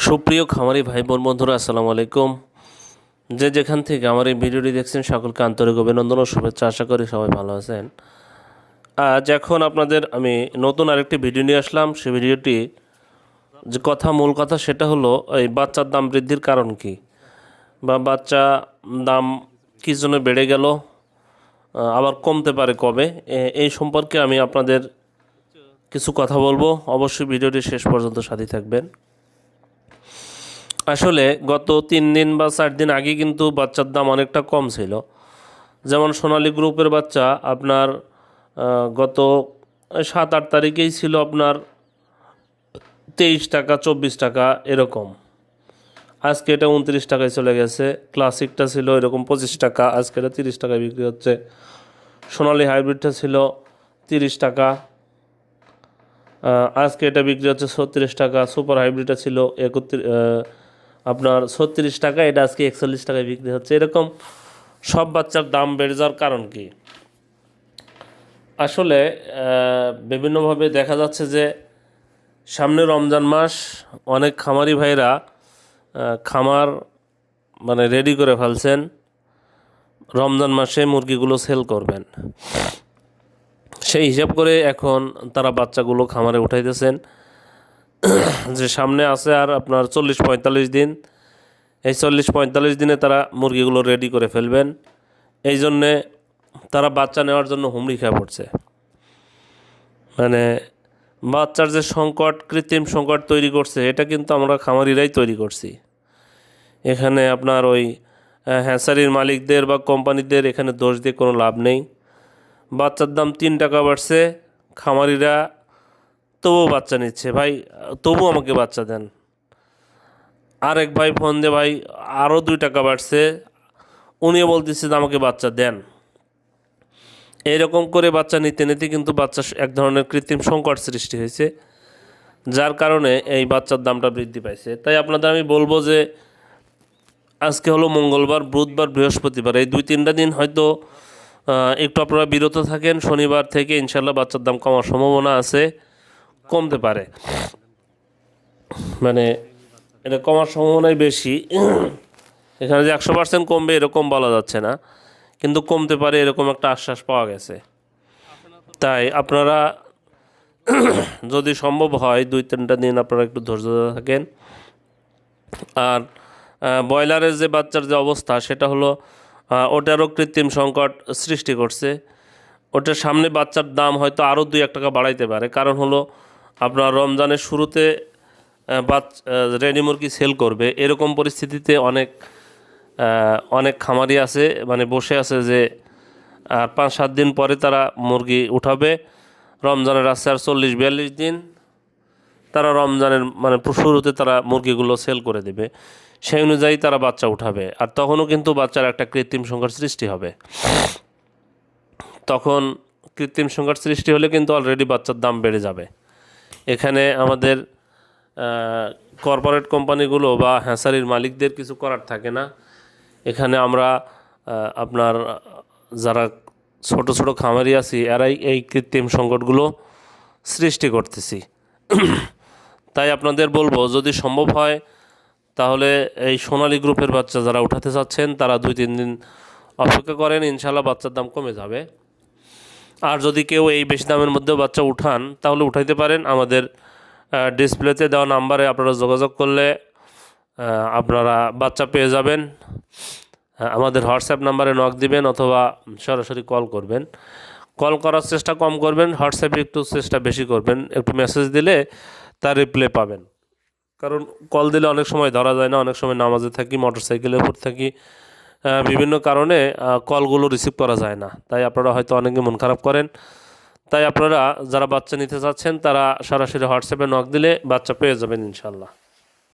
সুপ্রিয় খামারি ভাই বোন বন্ধুরা, আসসালামু আলাইকুম। যে যেখান থেকে আমার এই ভিডিওটি দেখছেন সকলকে আন্তরিক অভিনন্দন ও শুভেচ্ছা। আশা করি সবাই ভালো আছেন। আজ এখন আপনাদের আমি নতুন আরেকটি ভিডিও নিয়ে আসলাম। সেই ভিডিওটি যে মূল কথা সেটা হলো এই বাচ্চার দাম বৃদ্ধির কারণ কি, বা বাচ্চা দাম কী জন্য বেড়ে গেল, আবার কমতে পারে কবে, এই সম্পর্কে আমি আপনাদের কিছু কথা বলবো। অবশ্যই ভিডিওটি শেষ পর্যন্ত সাথে থাকবেন। আসলে গত 3 দিন বা 4 দিন আগে কিন্তু বাচ্চার দাম অনেকটা কম ছিল। যেমন সোনালী গ্রুপের বাচ্চা আপনার গত 7-8 তারিখেই ছিল আপনার 23 টাকা 24 টাকা এরকম। আজকে এটা 29 টাকায় চলে গেছে। ক্লাসিকটা ছিল এরকম 25 টাকা, আজকে এটা 30 টাকায় বিক্রি হচ্ছে। সোনালী হাইব্রিডটা ছিল 30 টাকা, আজকে এটা বিক্রি হচ্ছে 36 টাকা। সুপার হাইব্রিডটা ছিল আপনার 36 টাকা, এটা আজকে 41 টাকায় বিক্রি হচ্ছে। এরকম সব বাচ্চার দাম বেড়ে যাওয়ার কারণ কি? আসলে বিভিন্নভাবে দেখা যাচ্ছে যে সামনে রমজান মাস, অনেক খামারি ভাইরা খামার রেডি করে ফেলছেন, রমজান মাসে মুরগিগুলো সেল করবেন। সেই হিসাব করে এখন তারা বাচ্চাগুলো খামারে উঠাইতেছেন, যে সামনে আছে আর আপনার 40-45 দিন। এই 40-45 দিনে তারা মুরগিগুলো রেডি করে ফেলবেন। এই জন্যে তারা বাচ্চা নেওয়ার জন্য হুমড়ি খেয়ে পড়ছে। বাচ্চার যে সংকট, কৃত্রিম সংকট তৈরি করছে, এটা কিন্তু আমরা খামারিরাই তৈরি করছি। এখানে আপনার ওই হ্যাঁসারির মালিকদের বা কোম্পানিদের এখানে দোষ দিয়ে কোনো লাভ নেই। বাচ্চার দাম 3 টাকা বাড়ছে, খামারিরা তবুও বাচ্চা নিচ্ছে। ভাই তবু আমাকে বাচ্চা দেন। আরেক ভাই ফোন দিয়ে, ভাই আরও 2 টাকা বাড়ছে, উনিও বলতেছে যে আমাকে বাচ্চা দেন। এইরকম করে বাচ্চা নিতে নিতে কিন্তু বাচ্চা এক ধরনের কৃত্রিম সংকট সৃষ্টি হয়েছে, যার কারণে এই বাচ্চার দামটা বৃদ্ধি পাইছে। তাই আপনাদের আমি বলবো যে আজকে হলো মঙ্গলবার, বুধবার, বৃহস্পতিবার, এই 2-3টা দিন হয়তো একটু আপনারা বিরত থাকেন। শনিবার থেকে ইনশাল্লাহ বাচ্চার দাম কমার সম্ভাবনা আছে, কমতে পারে। এটা কমার সম্ভাবনাই বেশি। এখানে যে 100% কমবে এরকম বলা যাচ্ছে না, কিন্তু কমতে পারে এরকম একটা আশ্বাস পাওয়া গেছে। তাই আপনারা যদি সম্ভব হয় 2-3টা দিন আপনারা একটু ধৈর্য থাকেন। আর ব্রয়লারের যে বাচ্চার যে অবস্থা, সেটা হলো ওটারও কৃত্রিম সংকট সৃষ্টি করছে। ওটার সামনে বাচ্চার দাম হয়তো আরও 2-1 টাকা বাড়াইতে পারে। কারণ হলো আপনার রমজানের শুরুতে রেডি মুরগি সেল করবে, এরকম পরিস্থিতিতে অনেক খামারি আছে, বসে আছে যে আর 5-7 দিন পরে তারা মুরগি উঠাবে। রমজানের আসছে আর 40-42 দিন, তারা রমজানের শুরুতে তারা মুরগিগুলো সেল করে দেবে। সেই অনুযায়ী তারা বাচ্চা উঠাবে, আর তখনও কিন্তু বাচ্চার একটা কৃত্রিম সংকট সৃষ্টি হবে। তখন কৃত্রিম সংকট সৃষ্টি হলে কিন্তু অলরেডি বাচ্চার দাম বেড়ে যাবে। এখানে আমাদের কর্পোরেট কোম্পানিগুলো বা হ্যাঁসারির মালিকদের কিছু করার থাকে না। এখানে আমরা আপনার যারা ছোট ছোট খামারি আছি, এরাই এই কৃত্রিম সংকটগুলো সৃষ্টি করতেছি। তাই আপনাদের বলবো, যদি সম্ভব হয় তাহলে এই সোনালী গ্রুপের বাচ্চা যারা উঠাতে চাচ্ছেন, তারা 2-3 দিন অপেক্ষা করেন, ইনশাল্লাহ বাচ্চার দাম কমে যাবে। আর যদি কেউ এই বেশি দামের মধ্যেও বাচ্চা উঠান, তাহলে উঠাইতে পারেন। আমাদের ডিসপ্লেতে দেওয়া নাম্বারে আপনারা যোগাযোগ করলে আপনারা বাচ্চা পেয়ে যাবেন। আমাদের হোয়াটসঅ্যাপ নাম্বারে নক দিবেন অথবা সরাসরি কল করবেন। কল করার চেষ্টা কম করবেন, হোয়াটসঅ্যাপে একটু চেষ্টা বেশি করবেন। একটু মেসেজ দিলে তার রিপ্লাই পাবেন। কারণ কল দিলে অনেক সময় ধরা যায় না, অনেক সময় নামাজে থাকি, মোটরসাইকেলের উপর থাকি, বিভিন্ন কারণে কলগুলো রিসিভ করা যায় না। তাই আপনারা হয়তো অনেকে মন খারাপ করেন। তাই আপনারা যারা বাচ্চা নিতে চাচ্ছেন, তারা সরাসরি হোয়াটসঅ্যাপে নক দিলে বাচ্চা পেয়ে যাবেন ইনশাল্লাহ।